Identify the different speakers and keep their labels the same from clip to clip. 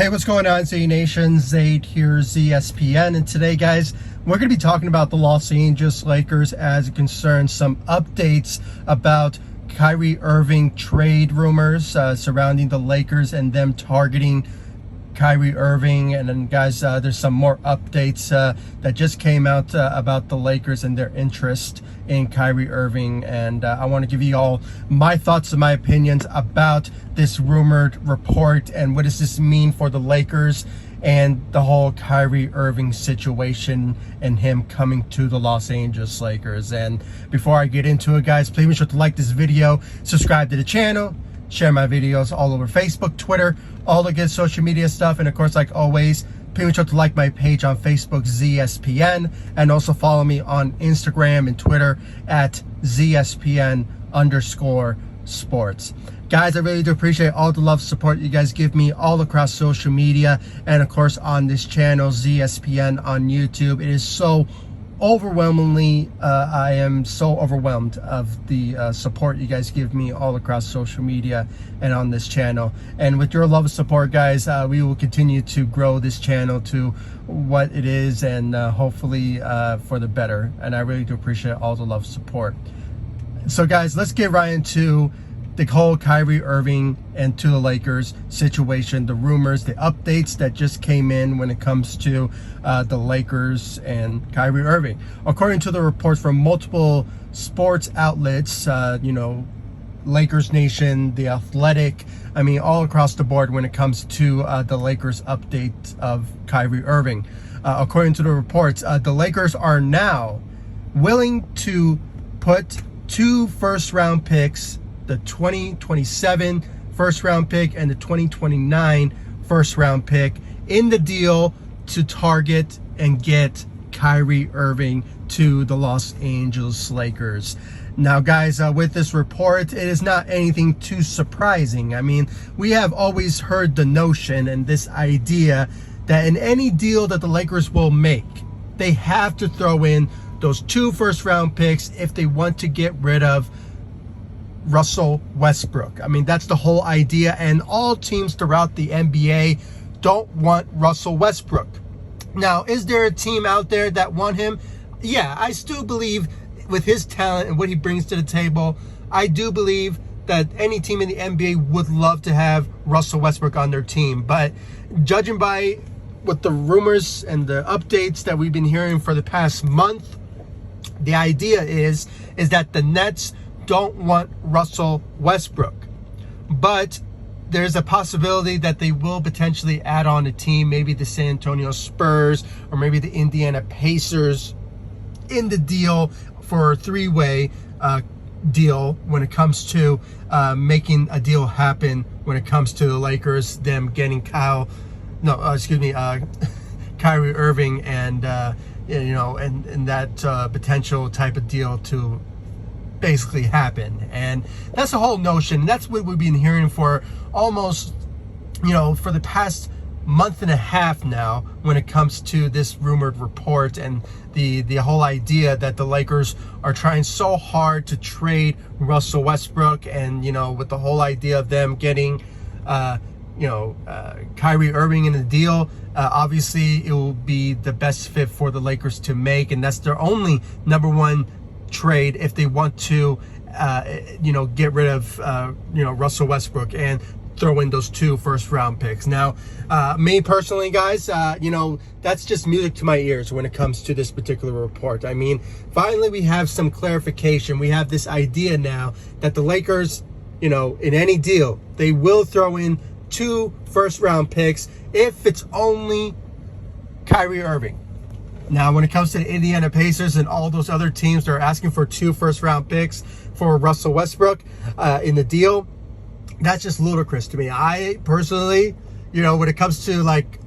Speaker 1: Hey, what's going on, Z Nation? Zaid here, ZSPN, and today, guys, we're going to be talking about the Los Angeles Lakers as it concerns some updates about Kyrie Irving trade rumors surrounding the Lakers and them targeting Kyrie Irving. And then, guys, there's some more updates that just came out about the Lakers and their interest in Kyrie Irving. And I want to give you all my thoughts and my opinions about this rumored report and what does this mean for the Lakers and the whole Kyrie Irving situation and him coming to the Los Angeles Lakers. And before I get into it, guys, please make sure to like this video, subscribe to the channel, share my videos all over Facebook, Twitter, all the good social media stuff. And of course, like always, please make sure to like my page on Facebook, ZSPN, and also follow me on Instagram and Twitter at ZSPN_sports. Guys, I really do appreciate all the love, support you guys give me all across social media, and of course on this channel, ZSPN on YouTube. It is so overwhelmingly, I am so overwhelmed of the support you guys give me all across social media and on this channel. And with your love and support, guys, we will continue to grow this channel to what it is, and hopefully for the better. And I really do appreciate all the love and support. So guys, let's get right into the whole Kyrie Irving and to the Lakers situation, the rumors, the updates that just came in when it comes to the Lakers and Kyrie Irving. According to the reports from multiple sports outlets, Lakers Nation, The Athletic, I mean, all across the board when it comes to the Lakers update of Kyrie Irving. According to the reports, the Lakers are now willing to put 2 first-round picks, the 2027 first-round pick and the 2029 first-round pick, in the deal to target and get Kyrie Irving to the Los Angeles Lakers. Now, guys, with this report, it is not anything too surprising. I mean, we have always heard the notion and this idea that in any deal that the Lakers will make, they have to throw in those 2 first-round picks if they want to get rid of Russell Westbrook. I mean, that's the whole idea, and all teams throughout the NBA don't want Russell Westbrook. Now, is there a team out there that want him? Yeah, I still believe with his talent and what he brings to the table, I do believe that any team in the NBA would love to have Russell Westbrook on their team. But judging by what the rumors and the updates that we've been hearing for the past month, the idea is that the Nets don't want Russell Westbrook, but there's a possibility that they will potentially add on a team, maybe the San Antonio Spurs or maybe the Indiana Pacers, in the deal for a 3-way deal when it comes to making a deal happen when it comes to the Lakers, them getting Kyrie Irving and and that potential type of deal to basically happen. And that's the whole notion. That's what we've been hearing for almost, for the past month and a half now when it comes to this rumored report and the whole idea that the Lakers are trying so hard to trade Russell Westbrook, and with the whole idea of them getting Kyrie Irving in the deal. Obviously it will be the best fit for the Lakers to make, and that's their only number one trade if they want to get rid of Russell Westbrook and throw in those 2 first-round picks. Now, me personally, guys, that's just music to my ears when it comes to this particular report. I mean, finally we have some clarification. We have this idea now that the Lakers, in any deal, they will throw in 2 first-round picks if it's only Kyrie Irving. Now, when it comes to the Indiana Pacers and all those other teams that are asking for 2 first-round picks for Russell Westbrook in the deal, that's just ludicrous to me. I personally, when it comes to like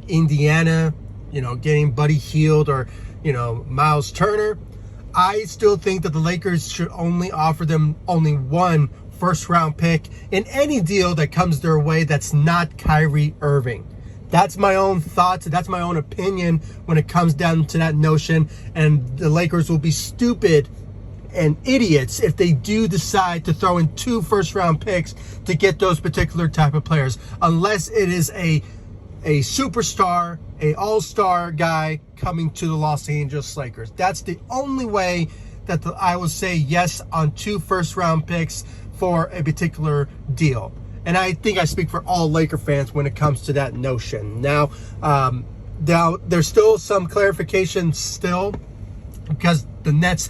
Speaker 1: Indiana, getting Buddy Hield or, Miles Turner, I still think that the Lakers should only offer them only 1 first-round pick in any deal that comes their way that's not Kyrie Irving. That's my own thoughts. That's my own opinion when it comes down to that notion. And the Lakers will be stupid and idiots if they do decide to throw in 2 first-round picks to get those particular type of players, unless it is a a superstar, a all-star guy coming to the Los Angeles Lakers. That's the only way that I will say yes on 2 first-round picks for a particular deal. And I think I speak for all Laker fans when it comes to that notion. Now there's still some clarification still, because the Nets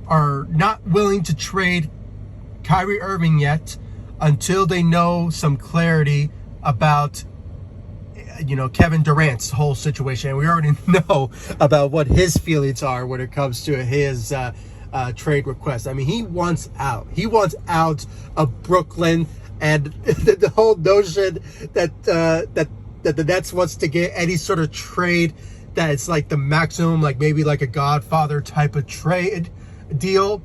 Speaker 1: are not willing to trade Kyrie Irving yet until they know some clarity about, Kevin Durant's whole situation. And we already know about what his feelings are when it comes to his trade request. I mean, he wants out. He wants out of Brooklyn, and the whole notion that the Nets wants to get any sort of trade that it's like the maximum, like maybe like a Godfather type of trade deal,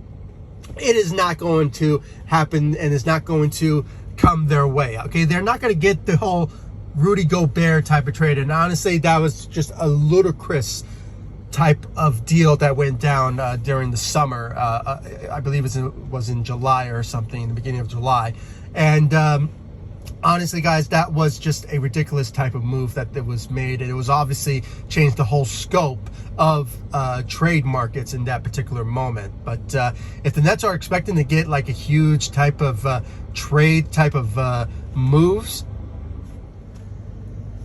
Speaker 1: it is not going to happen, and it's not going to come their way. Okay, they're not going to get the whole Rudy Gobert type of trade, and honestly, that was just a ludicrous type of deal that went down during the summer. I believe it was in July or something, in the beginning of July, and honestly, guys, that was just a ridiculous type of move that was made, and it was obviously changed the whole scope of trade markets in that particular moment. But if the Nets are expecting to get like a huge type of trade type of moves,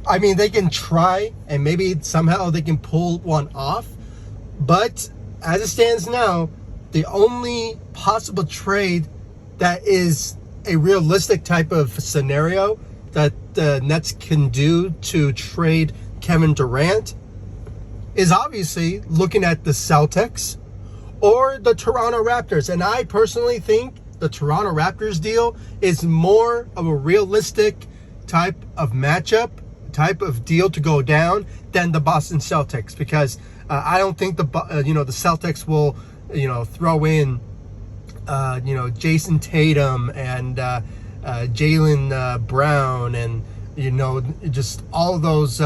Speaker 1: I mean, they can try, and maybe somehow they can pull one off. But as it stands now, the only possible trade that is a realistic type of scenario that the Nets can do to trade Kevin Durant is obviously looking at the Celtics or the Toronto Raptors. And I personally think the Toronto Raptors deal is more of a realistic type of matchup, type of deal to go down than the Boston Celtics, because I don't think the Celtics will throw in Jason Tatum and Jaylen Brown, and just all those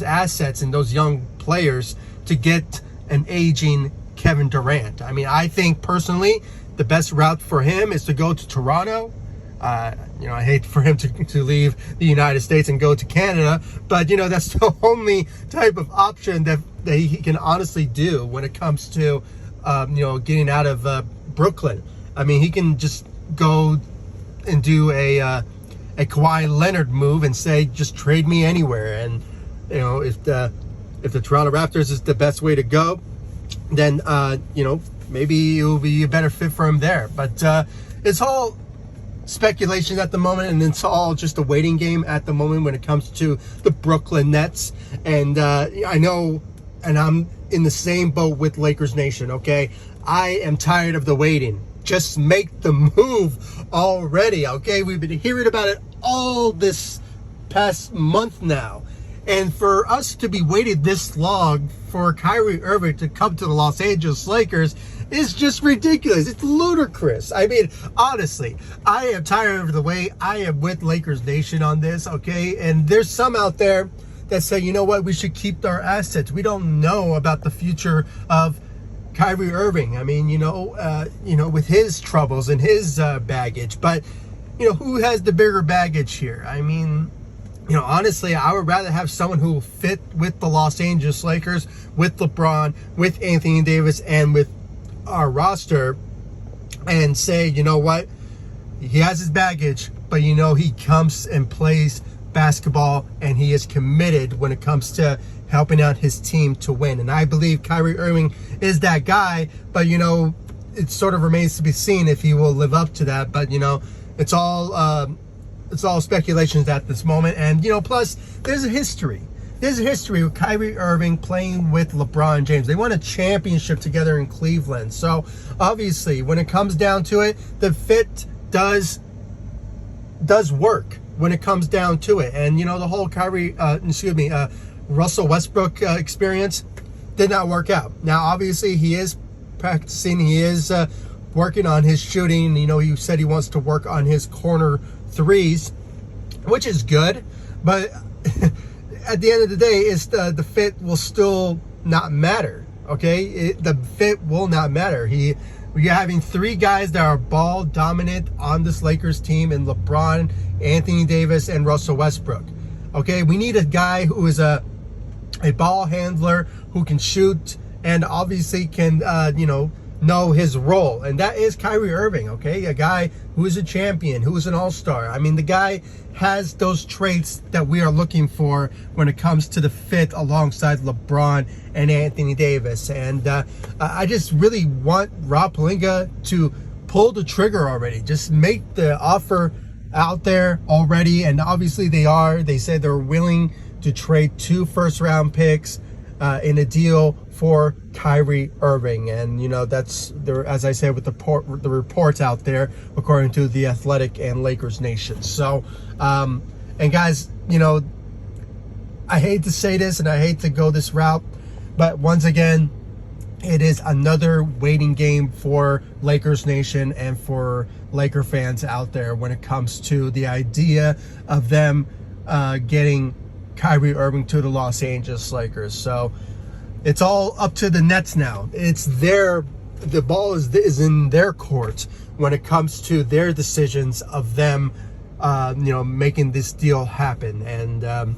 Speaker 1: assets and those young players to get an aging Kevin Durant. I mean, I think personally the best route for him is to go to Toronto. I hate for him to leave the United States and go to Canada, but that's the only type of option that he can honestly do when it comes to getting out of Brooklyn. I mean, he can just go and do a Kawhi Leonard move and say, just trade me anywhere. And if the Toronto Raptors is the best way to go, then maybe it will be a better fit for him there. But it's all speculation at the moment, and it's all just a waiting game at the moment when it comes to the Brooklyn Nets. And I know, and I'm in the same boat with Lakers Nation, okay? I am tired of the waiting. Just make the move already, okay? We've been hearing about it all this past month now. And for us to be waiting this long for Kyrie Irving to come to the Los Angeles Lakers is just ridiculous. It's ludicrous. I mean, honestly, I am tired of the wait. I am with Lakers Nation on this, okay? And there's some out there that say, you know what, we should keep our assets. We don't know about the future of Kyrie Irving. I mean, with his troubles and his baggage. But, who has the bigger baggage here? I mean, honestly, I would rather have someone who will fit with the Los Angeles Lakers, with LeBron, with Anthony Davis, and with our roster, and say, you know what, he has his baggage, but he comes and plays basketball, and he is committed when it comes to helping out his team to win. And I believe Kyrie Irving is that guy, but it sort of remains to be seen if he will live up to that. But it's all speculations at this moment. And plus there's a history with Kyrie Irving playing with LeBron James. They won a championship together in Cleveland. So obviously, when it comes down to it, the fit does work when it comes down to it. And the whole Russell Westbrook experience did not work out. Now, obviously, he is practicing. He is working on his shooting. He said he wants to work on his corner threes, which is good. But at the end of the day, it's the fit will still not matter. Okay, the fit will not matter. We're having three guys that are ball dominant on this Lakers team in LeBron, Anthony Davis, and Russell Westbrook. Okay, we need a guy who is a ball handler, who can shoot, and obviously can, know his role. And that is Kyrie Irving, okay? A guy who is a champion, who is an all-star. I mean, the guy has those traits that we are looking for when it comes to the fit alongside LeBron and Anthony Davis. And I just really want Rob Pelinka to pull the trigger already. Just make the offer out there already. And obviously they said they're willing to trade 2 first-round picks in a deal for Kyrie Irving. And that's there, as I said, with the reports out there according to The Athletic and Lakers Nation. So and guys, I hate to say this and I hate to go this route, but once again, it is another waiting game for Lakers Nation and for Laker fans out there when it comes to the idea of them getting Kyrie Irving to the Los Angeles Lakers. So it's all up to the Nets now. It's the ball is in their court when it comes to their decisions of them, making this deal happen. And,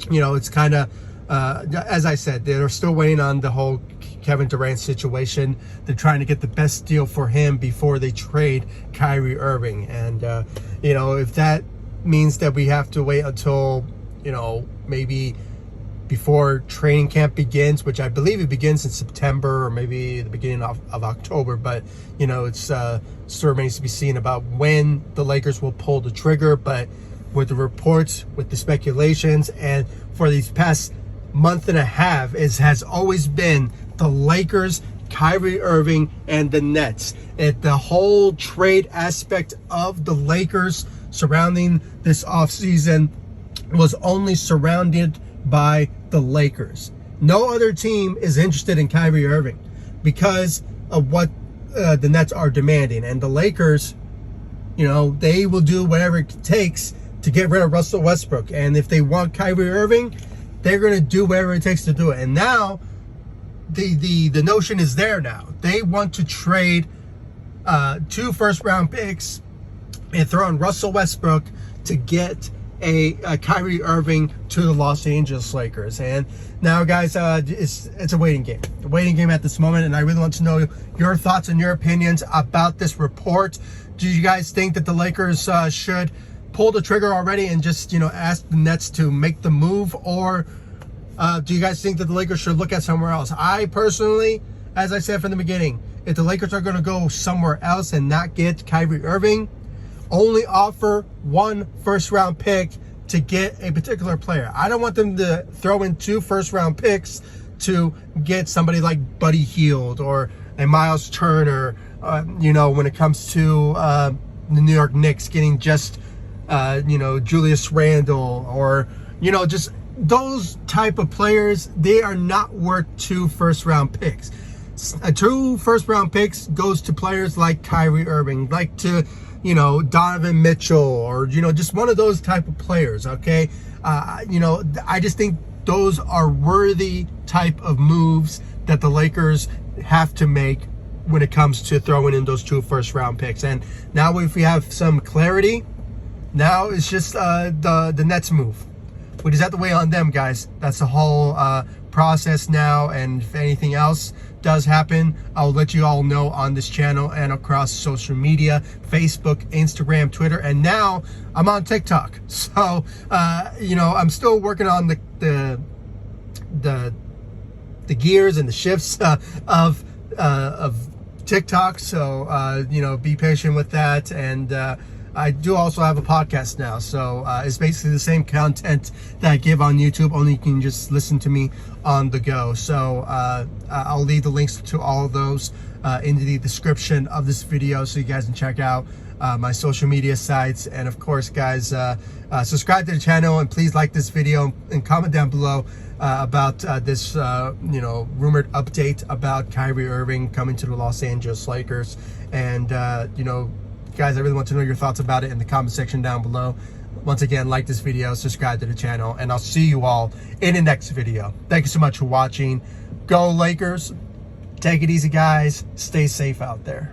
Speaker 1: it's kind of, as I said, they're still waiting on the whole Kevin Durant situation. They're trying to get the best deal for him before they trade Kyrie Irving. And, if that means that we have to wait until, maybe before training camp begins, which I believe it begins in September or maybe the beginning of October, but it's still remains to be seen about when the Lakers will pull the trigger. But with the reports, with the speculations, and for these past month and a half, it has always been the Lakers, Kyrie Irving, and the Nets. The whole trade aspect of the Lakers surrounding this offseason was only surrounded by the Lakers. No other team is interested in Kyrie Irving because of what the Nets are demanding. And the Lakers, they will do whatever it takes to get rid of Russell Westbrook. And if they want Kyrie Irving, they're going to do whatever it takes to do it. And now the notion is there now. They want to trade 2 first-round picks and throw in Russell Westbrook to get a Kyrie Irving to the Los Angeles Lakers. And now, guys, it's a waiting game. A waiting game at this moment, and I really want to know your thoughts and your opinions about this report. Do you guys think that the Lakers should pull the trigger already and just, ask the Nets to make the move? Or do you guys think that the Lakers should look at somewhere else? I personally, as I said from the beginning, if the Lakers are going to go somewhere else and not get Kyrie Irving, only offer 1 first-round pick to get a particular player. I don't want them to throw in 2 first-round picks to get somebody like Buddy Hield or a Miles Turner, when it comes to the New York Knicks getting just, Julius Randle or, just those type of players. They are not worth 2 first-round picks. 2 first-round picks goes to players like Kyrie Irving, like to Donovan Mitchell, or, just one of those type of players, okay? I just think those are worthy type of moves that the Lakers have to make when it comes to throwing in those 2 first-round picks. And now if we have some clarity, now it's just the Nets move, which is at the way on them, guys. That's the whole process now, and if anything else does happen, I'll let you all know on this channel and across social media, Facebook, Instagram, Twitter, and now I'm on TikTok. So I'm still working on the gears and the shifts of TikTok. So be patient with that. And I do also have a podcast now, so it's basically the same content that I give on YouTube, only you can just listen to me on the go. So I'll leave the links to all of those in the description of this video, so you guys can check out my social media sites. And of course, guys, subscribe to the channel, and please like this video and comment down below about this rumored update about Kyrie Irving coming to the Los Angeles Lakers. And guys, I really want to know your thoughts about it in the comment section down below. Once again, like this video, subscribe to the channel, and I'll see you all in the next video. Thank you so much for watching. Go Lakers. Take it easy, guys. Stay safe out there.